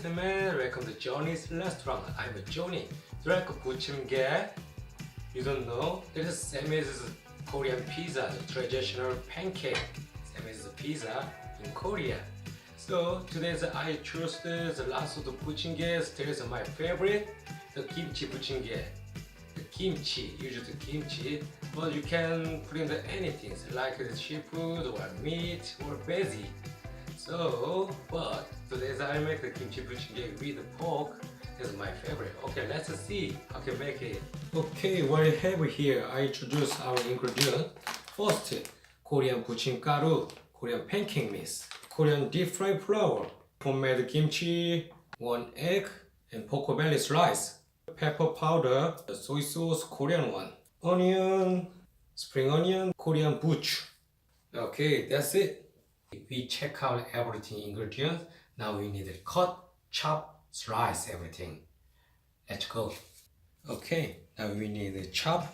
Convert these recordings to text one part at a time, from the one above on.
gentlemen, welcome to Johnnie's restaurant. I'm Johnnie. 드라이크 부침개. You don't know? It is same as Korean pizza, the traditional pancake. Same as pizza in Korea. So today I choose the last of the buchingge. This is my favorite, the kimchi buchingge. The kimchi, usually the kimchi, but you can put in anything like seafood or meat or veggie. So, but today I make the kimchi buchingge with pork. This is my favorite. Okay, let's see how can make it. Okay, what I have here, I introduce our ingredient. First, Korean buchinggaru, Korean pancake mix, Korean deep fried flour, homemade kimchi, 1 egg, and pork belly slice, pepper powder, soy sauce, Korean one, onion, spring onion, Korean butch. Okay, that's it. We check out everything ingredients. Now we need to cut, chop, slice everything. Let's go. Okay, now we need to chop.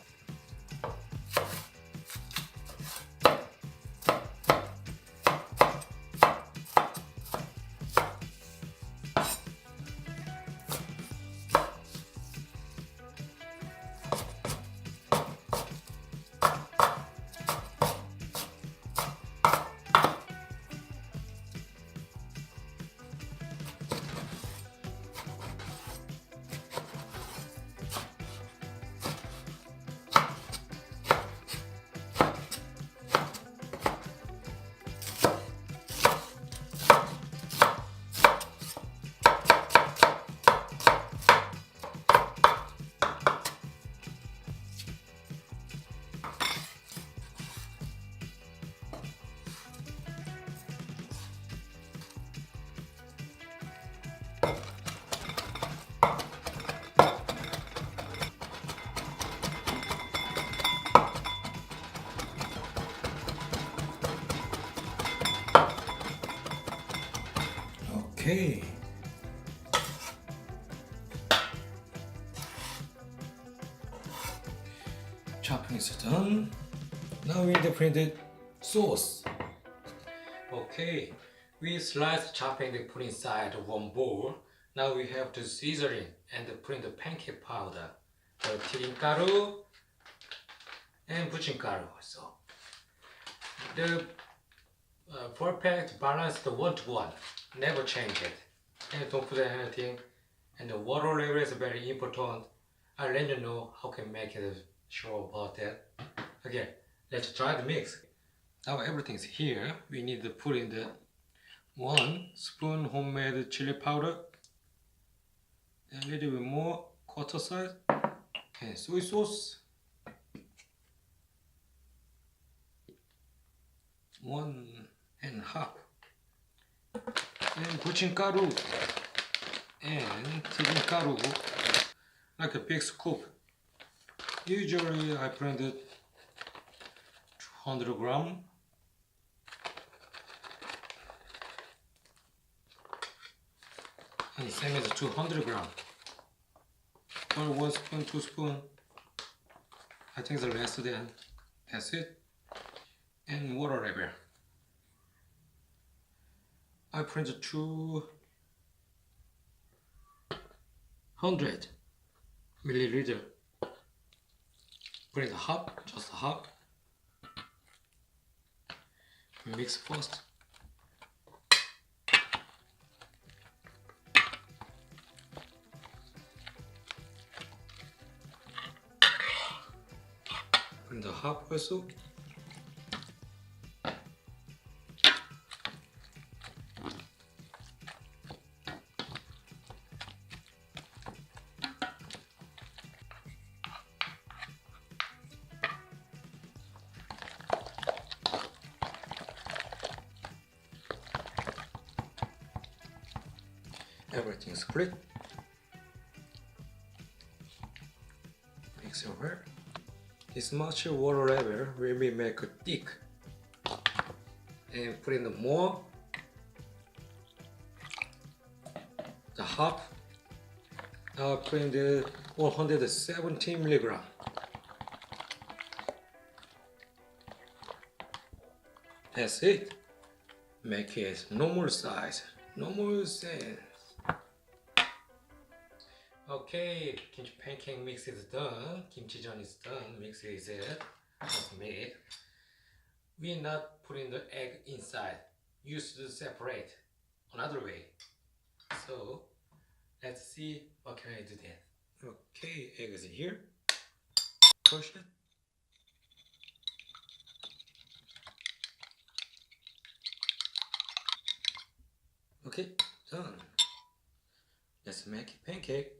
Okay. Chopping is done. Now we need to print the sauce. Okay, we slice chopping and put inside one bowl. Now we have to seasoning and print the pancake powder, the 튀김가루 and buchinggaru also. The perfect balance, the 1-to-1. Never change it. And don't put anything. And the water level is very important. I'll let you know how can make it sure about that. Okay, let's try the mix. Now everything's here. We need to put in the 1 spoon homemade chili powder, a little bit more quarter size, and soy sauce, 1.5, and buchinggaru and 튀김가루, like a big scoop. Usually I blend it 200 gram. And same as 200 gram. Or 1 spoon, 2 spoon. I think the less than that's it. And water level. I printed 200 milliliter. Print half, just half. Mix first. Print the half also. Everything split. Mix over. This much water level will be make it thick. And put in the more. The half. Now put in the 170 milligram. That's it. Make it normal size, normal sense. Okay, kimchi pancake mix is done. Kimchijeon is done. Mix is it. Just made. We're not putting the egg inside. Used to separate. Another way. So let's see what can I do then. Okay, egg is here. Push it. Okay, done. Let's make pancake.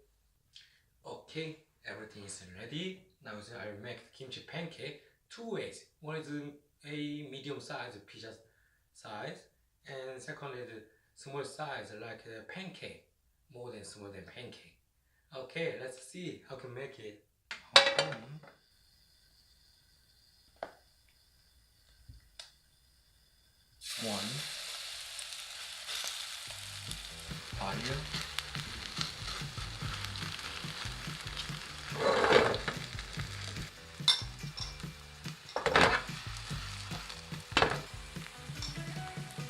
Okay, everything is ready. Now I'll make kimchi pancake two ways. One is a medium size pizza size, and second is small size like a pancake, more than small than pancake. Okay, let's see how can make it. One fire.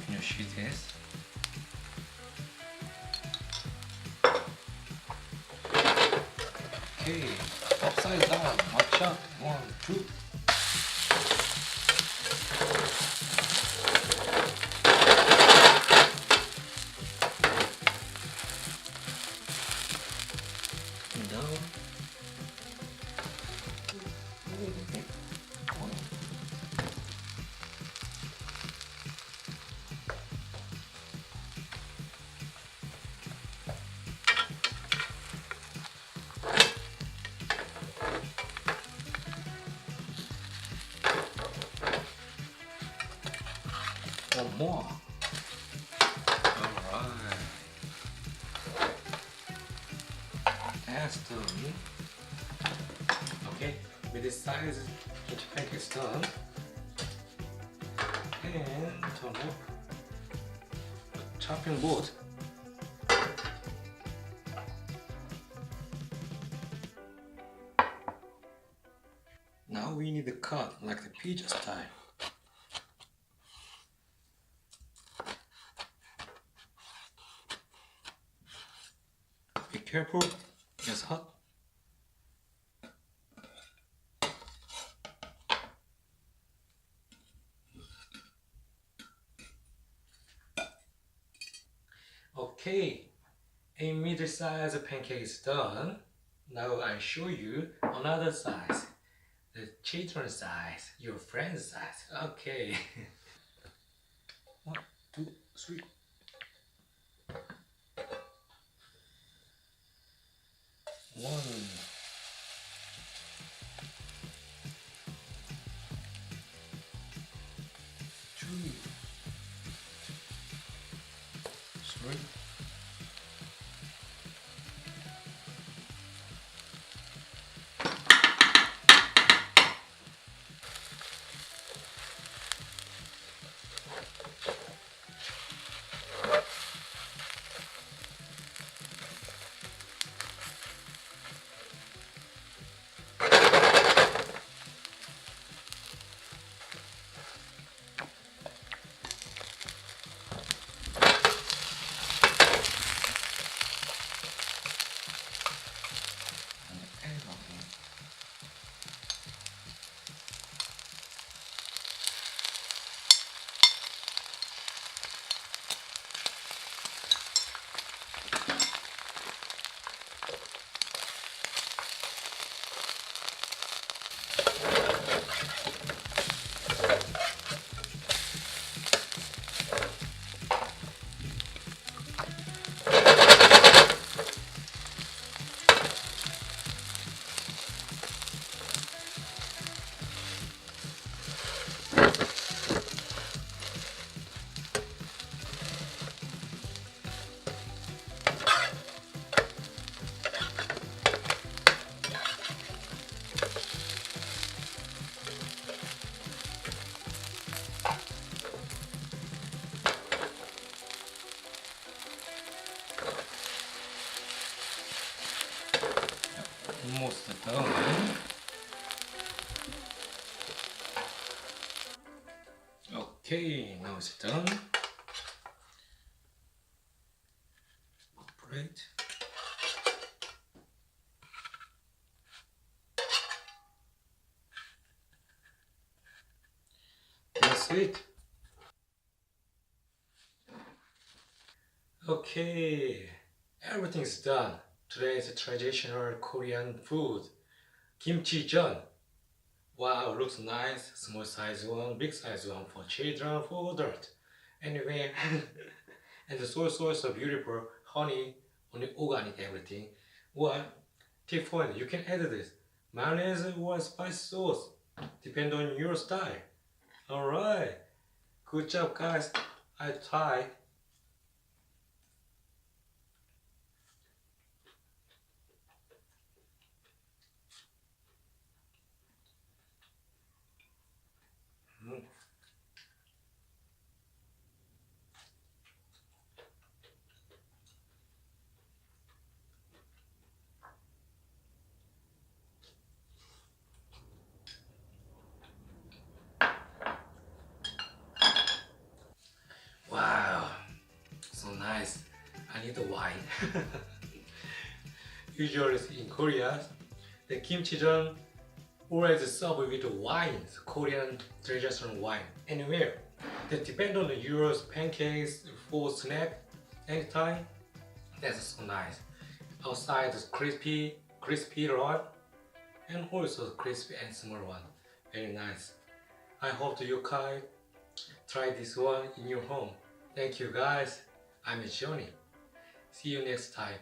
Finish this. Okay, upside down. Watch out. 1, 2. Down. One more. Alright. That's done. Okay, with this size, kimchi pancake is done. And turn off the chopping board. Now we need to cut like the pizza style. Be careful, it's hot. Okay, a middle-sized pancake is done. Now I show you another size, the children's size, your friend's size. Okay. 1, 2, 3. One. Two. 3. Almost done. Okay, now it's done. Great. eat. Okay, everything's done. Today's traditional Korean food, kimchi-jeon. Wow, looks nice. Small size one, big size one for children, for adult. Anyway, and the soy sauce so beautiful. Honey, only organic everything. One tip point, you can add this mayonnaise or spice sauce, depend on your style. Alright, good job guys. I try. Mm. Wow, so nice. I need the wine. Usually in Korea, the kimchi-jeon always served with wine, Korean traditional wine. Anywhere, that depend on the euros, pancakes, for snack, anytime. That's so nice. Outside is crispy one, and also crispy and small one. Very nice. I hope you guys try this one in your home. Thank you guys. I'm Johnnie. See you next time.